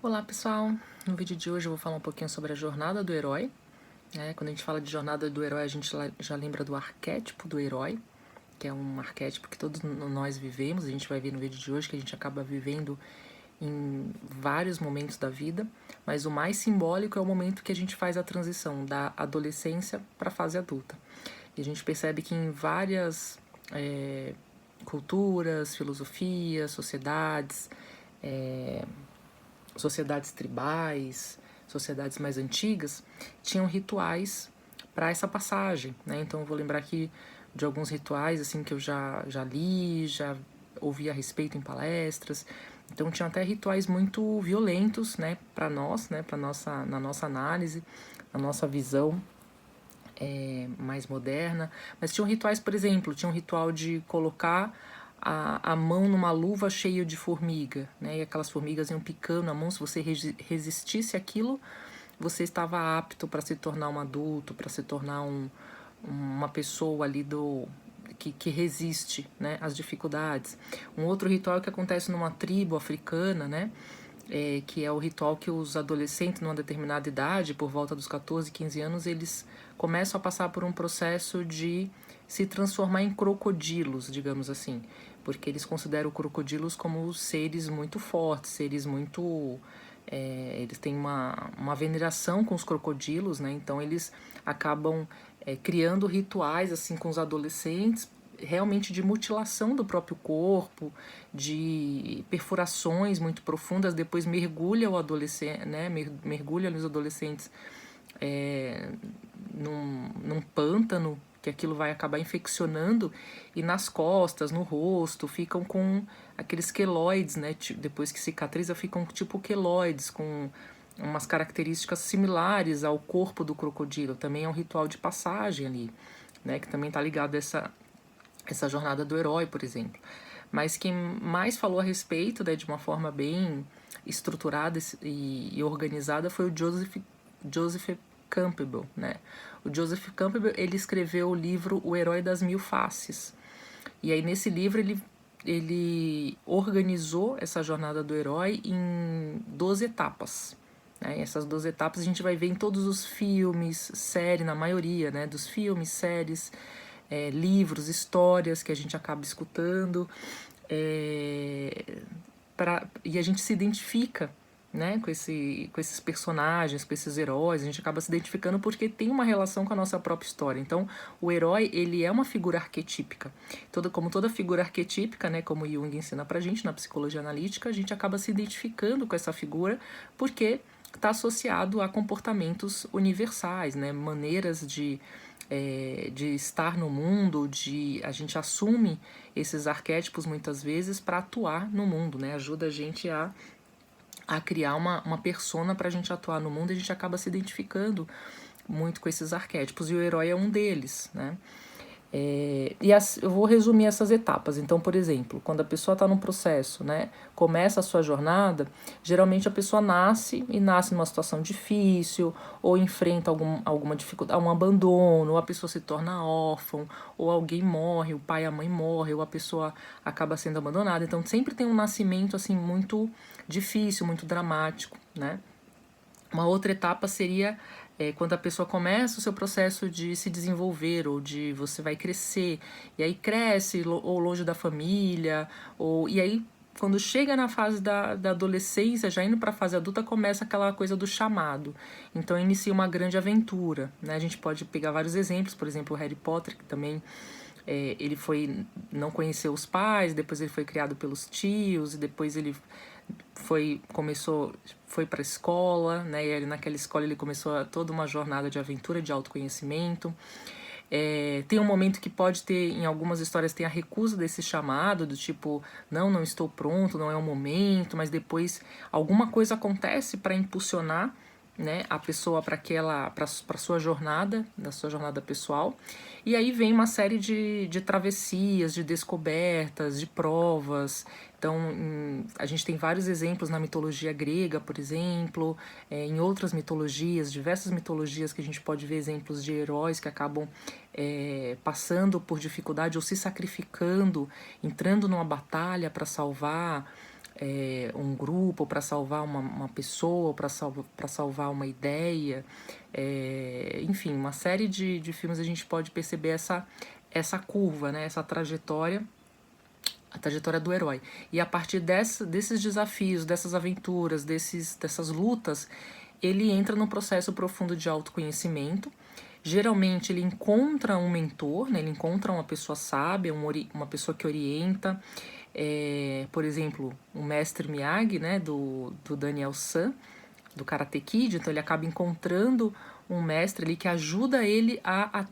Olá pessoal, no vídeo de hoje eu vou falar um pouquinho sobre a jornada do herói. Quando a gente fala de jornada do herói, a gente já lembra do arquétipo do herói, que é um arquétipo que todos nós vivemos. A gente vai ver no vídeo de hoje que a gente acaba vivendo em vários momentos da vida, mas o mais simbólico é o momento que a gente faz a transição da adolescência para a fase adulta. E a gente percebe que em várias culturas, filosofias, sociedades tribais, sociedades mais antigas, tinham rituais para essa passagem, né? Então eu vou lembrar aqui de alguns rituais assim que eu já li, já ouvi a respeito em palestras. Então tinham até rituais muito violentos, né, para nós, né, na nossa análise, na nossa visão mais moderna. Mas tinham rituais, por exemplo, tinha um ritual de colocar a mão numa luva cheia de formiga, né? E aquelas formigas iam picando a mão. Se você resistisse aquilo, você estava apto para se tornar um adulto, para se tornar uma pessoa ali que resiste, né, às dificuldades. Um outro ritual que acontece numa tribo africana, né, que é o ritual que os adolescentes, numa determinada idade, por volta dos 14, 15 anos, eles começam a passar por um processo de se transformar em crocodilos, digamos assim, porque eles consideram crocodilos como seres muito fortes, seres muito... eles têm uma veneração com os crocodilos, né? Então eles acabam criando rituais assim com os adolescentes, realmente de mutilação do próprio corpo, de perfurações muito profundas. Depois mergulha o adolescente, né? Mergulha os adolescentes num pântano, que aquilo vai acabar infeccionando, e nas costas, no rosto, ficam com aqueles queloides, né? Depois que cicatriza, ficam tipo queloides, com umas características similares ao corpo do crocodilo. Também é um ritual de passagem ali, né? Que também está ligado a essa jornada do herói, por exemplo. Mas quem mais falou a respeito, né, de uma forma bem estruturada e organizada, foi o Joseph Campbell, né? O Joseph Campbell, ele escreveu o livro O Herói das Mil Faces. E aí nesse livro ele organizou essa jornada do herói em 12 etapas. Né? E essas 12 etapas a gente vai ver em todos os filmes, série, na maioria, né, dos filmes, séries, livros, histórias que a gente acaba escutando. E a gente se identifica, né, com esses personagens, com esses heróis. A gente acaba se identificando porque tem uma relação com a nossa própria história. Então, o herói, ele é uma figura arquetípica. Como toda figura arquetípica, né, como Jung ensina pra gente na psicologia analítica, a gente acaba se identificando com essa figura porque está associado a comportamentos universais, né, maneiras de estar no mundo, a gente assume esses arquétipos muitas vezes para atuar no mundo, né? Ajuda a gente a criar uma persona para a gente atuar no mundo, e a gente acaba se identificando muito com esses arquétipos, e o herói é um deles, né? Eu vou resumir essas etapas. Então, por exemplo, quando a pessoa está num processo, né, começa a sua jornada, geralmente a pessoa nasce numa situação difícil, ou enfrenta alguma dificuldade, um abandono, ou a pessoa se torna órfã, ou alguém morre, o pai e a mãe morrem, ou a pessoa acaba sendo abandonada. Então, sempre tem um nascimento assim muito difícil, muito dramático, né? Uma outra etapa seria quando a pessoa começa o seu processo de se desenvolver, ou de você vai crescer, e aí cresce ou longe da família, e aí quando chega na fase da adolescência, já indo para a fase adulta, começa aquela coisa do chamado. Então inicia uma grande aventura, né? A gente pode pegar vários exemplos, por exemplo, o Harry Potter, que também ele não conheceu os pais, depois ele foi criado pelos tios, e depois ele foi para a escola, né? E naquela escola ele começou toda uma jornada de aventura, de autoconhecimento. Tem um momento que pode ter, em algumas histórias, tem a recusa desse chamado, do tipo, não estou pronto, não é o momento, mas depois alguma coisa acontece para impulsionar, né, a pessoa para sua jornada, da sua jornada pessoal. E aí vem uma série de travessias, de descobertas, de provas. Então, a gente tem vários exemplos na mitologia grega, por exemplo, em outras mitologias, diversas mitologias, que a gente pode ver exemplos de heróis que acabam passando por dificuldade ou se sacrificando, entrando numa batalha para salvar um grupo, para salvar uma pessoa, para salvar uma ideia. Enfim, uma série de filmes a gente pode perceber essa curva, né? Essa trajetória, a trajetória do herói. E a partir desses desafios, dessas aventuras, dessas lutas, ele entra num processo profundo de autoconhecimento. Geralmente ele encontra um mentor, né? Ele encontra uma pessoa sábia, uma pessoa que orienta. Por exemplo, o mestre Miyagi, né? Do Daniel San, do Karate Kid. Então ele acaba encontrando um mestre ali que ajuda ele a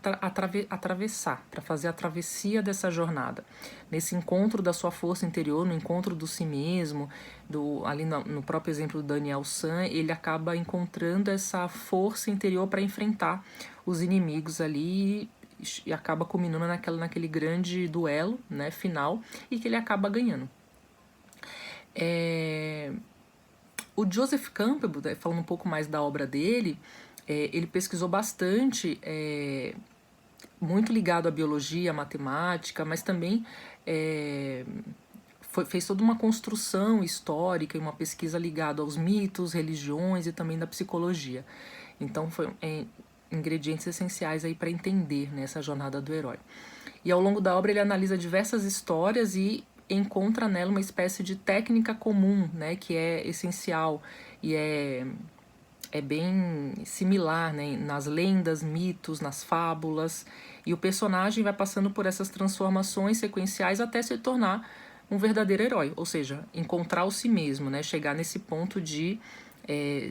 atravessar, para fazer a travessia dessa jornada. Nesse encontro da sua força interior, no encontro do si mesmo, ali no próprio exemplo do Daniel San, ele acaba encontrando essa força interior para enfrentar os inimigos ali e acaba culminando naquele grande duelo, né, final, e que ele acaba ganhando. O Joseph Campbell, falando um pouco mais da obra dele, ele pesquisou bastante, muito ligado à biologia, à matemática, mas também fez toda uma construção histórica e uma pesquisa ligada aos mitos, religiões e também da psicologia. Então, foi ingredientes essenciais aí para entender, né, essa jornada do herói. E ao longo da obra ele analisa diversas histórias e encontra nela uma espécie de técnica comum, né, que é essencial e é bem similar, né, nas lendas, mitos, nas fábulas, e o personagem vai passando por essas transformações sequenciais até se tornar um verdadeiro herói, ou seja, encontrar o si mesmo, né, chegar nesse ponto de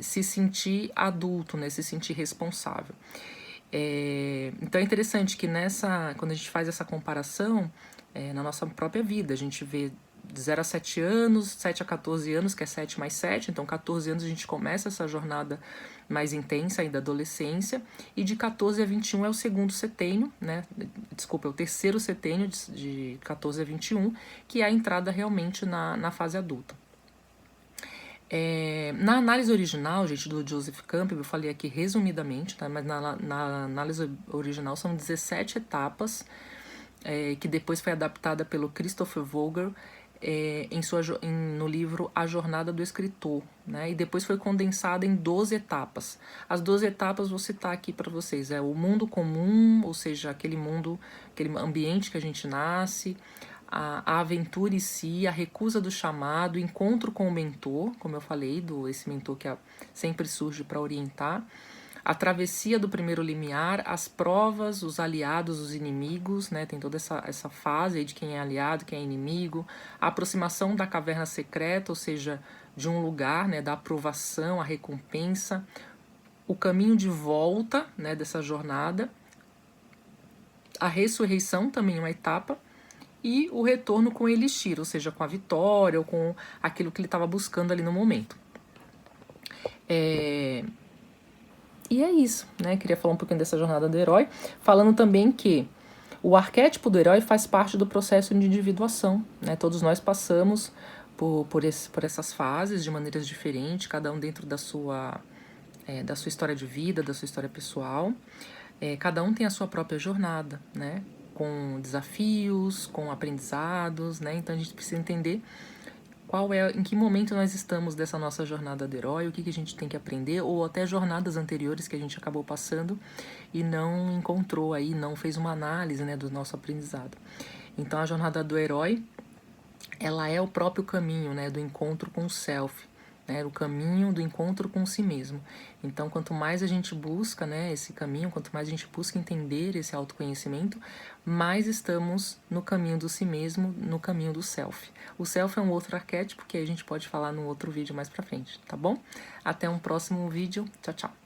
se sentir adulto, né, se sentir responsável. Então é interessante que quando a gente faz essa comparação, na nossa própria vida, a gente vê de 0 a 7 anos, 7 a 14 anos, que é 7 mais 7, então 14 anos a gente começa essa jornada mais intensa aí da adolescência, e de 14 a 21 é o segundo setênio, né? Desculpa, é o terceiro setênio de 14 a 21, que é a entrada realmente na fase adulta. Na análise original, gente, do Joseph Campbell, eu falei aqui resumidamente, tá? Mas na análise original são 17 etapas, que depois foi adaptada pelo Christopher Vogel no livro A Jornada do Escritor, né? E depois foi condensada em 12 etapas. As 12 etapas vou citar aqui para vocês. O mundo comum, ou seja, aquele ambiente que a gente nasce, a aventura em si, a recusa do chamado, o encontro com o mentor, como eu falei, esse mentor que sempre surge para orientar, a travessia do primeiro limiar, as provas, os aliados, os inimigos, né? Tem toda essa fase aí de quem é aliado, quem é inimigo, a aproximação da caverna secreta, ou seja, de um lugar, né? Da aprovação, a recompensa, o caminho de volta, né? Dessa jornada, a ressurreição também é uma etapa, e o retorno com o elixir, ou seja, com a vitória ou com aquilo que ele estava buscando ali no momento. E é isso, né? Queria falar um pouquinho dessa jornada do herói, falando também que o arquétipo do herói faz parte do processo de individuação, né? Todos nós passamos por essas fases de maneiras diferentes, cada um dentro da sua história de vida, da sua história pessoal. Cada um tem a sua própria jornada, né? Com desafios, com aprendizados, né? Então a gente precisa entender em que momento nós estamos dessa nossa jornada do herói, o que a gente tem que aprender, ou até jornadas anteriores que a gente acabou passando e não encontrou aí, não fez uma análise, né, do nosso aprendizado. Então a jornada do herói, ela é o próprio caminho, né, do encontro com o self, né, o caminho do encontro com si mesmo. Então, quanto mais a gente busca, né, esse caminho, quanto mais a gente busca entender esse autoconhecimento, mais estamos no caminho do si mesmo, no caminho do self. O self é um outro arquétipo que a gente pode falar num outro vídeo mais pra frente, tá bom? Até um próximo vídeo. Tchau, tchau.